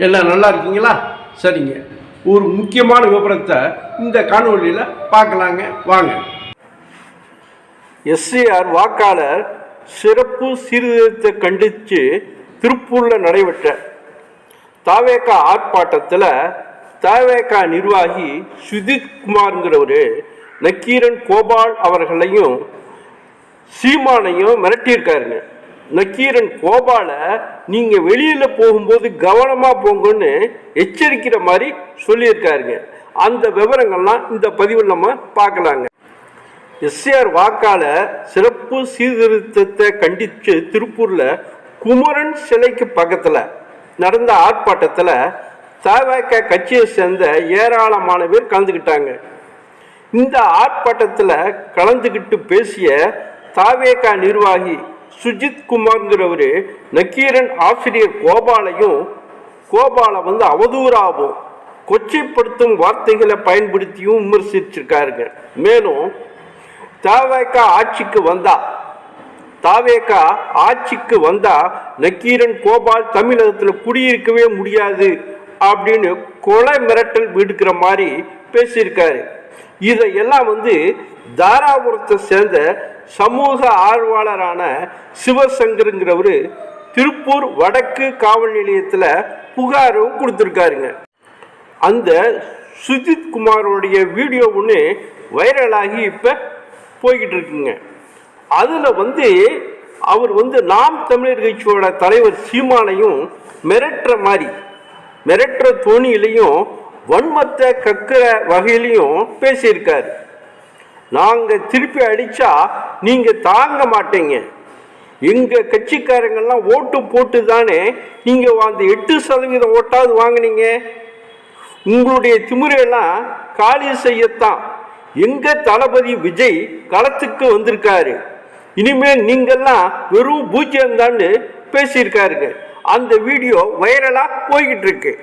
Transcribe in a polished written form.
எல்லாம் நல்லா இருக்கீங்களா? சரிங்க, ஒரு முக்கியமான விவரத்தை இந்த காணொலியில் பார்க்கலாங்க, வாங்க. எஸ்ஏஆர் வாக்காளர் சிறப்பு சீர்திருத்தத்தை கண்டித்து திருப்பூரில் நடைபெற்ற தாவேகா ஆர்ப்பாட்டத்தில் தாவேகா நிர்வாகி சுஜித் குமார்ங்கிறவர் நக்கீரன் கோபால் அவர்களையும் சீமானையும் மிரட்டியிருக்காருங்க. நக்கீரன் கோபாலை நீங்கள் வெளியில் போகும்போது கவனமாக போங்கன்னு எச்சரிக்கிற மாதிரி சொல்லியிருக்காருங்க. அந்த விவரங்கள்லாம் இந்த பதிவில் நம்ம பார்க்கலாங்க. எஸ்ஏஆர் வாக்காளர் சிறப்பு சீர்திருத்தத்தை கண்டித்து திருப்பூரில் குமரன் சிலைக்கு பக்கத்தில் நடந்த ஆர்ப்பாட்டத்தில் தவேக கட்சியை சேர்ந்த ஏராளமான பேர் கலந்துக்கிட்டாங்க. இந்த ஆர்ப்பாட்டத்தில் கலந்துக்கிட்டு பேசிய தவேக நிர்வாகி சுஜித் குமார்ங்கிறவர் நக்கீரன் ஆசிரியர் கோபாலை அவதூறாகவும் கொச்சைப்படுத்தும் வார்த்தைகளை பயன்படுத்தியும் விமர்சிச்சிருக்காருங்க. மேலும் தாவேகா ஆட்சிக்கு வந்தா நக்கீரன் கோபால் தமிழகத்தில் குடியிருக்கவே முடியாது அப்படின்னு கொலை மிரட்டல் விடுக்கிற மாதிரி பேசியிருக்காரு. இதையெல்லாம் தாராபுரத்தை சேர்ந்த சமூக ஆர்வலரான சிவசங்கருங்கிறவர் திருப்பூர் வடக்கு காவல் நிலையத்தில் புகாரும் கொடுத்துருக்காருங்க. அந்த சுஜித் குமாரோடைய வீடியோ ஒன்று வைரலாகி இப்போ போய்கிட்டு இருக்குங்க. அதில் அவர் நாம் தமிழர் கட்சியோட தலைவர் சீமானையும் மிரட்டுற தோணியிலையும் வன்மத்தை கக்கிற வகையிலையும் பேசியிருக்காரு. நாங்கள் திருப்பி அடித்தா நீங்கள் தாங்க மாட்டீங்க, எங்கள் கட்சிக்காரங்கள்லாம் ஓட்டு போட்டு தானே நீங்கள் அந்த 8% ஓட்டாவது வாங்கினீங்க, உங்களுடைய திமிரையெல்லாம் காலி செய்யத்தான் எங்கள் தளபதி விஜய் களத்துக்கு வந்திருக்காரு, இனிமேல் நீங்கள்லாம் வெறும் பூஜ்ஜியம் தான் பேசியிருக்காருங்க. அந்த வீடியோ வைரலாக போய்கிட்டு இருக்கு.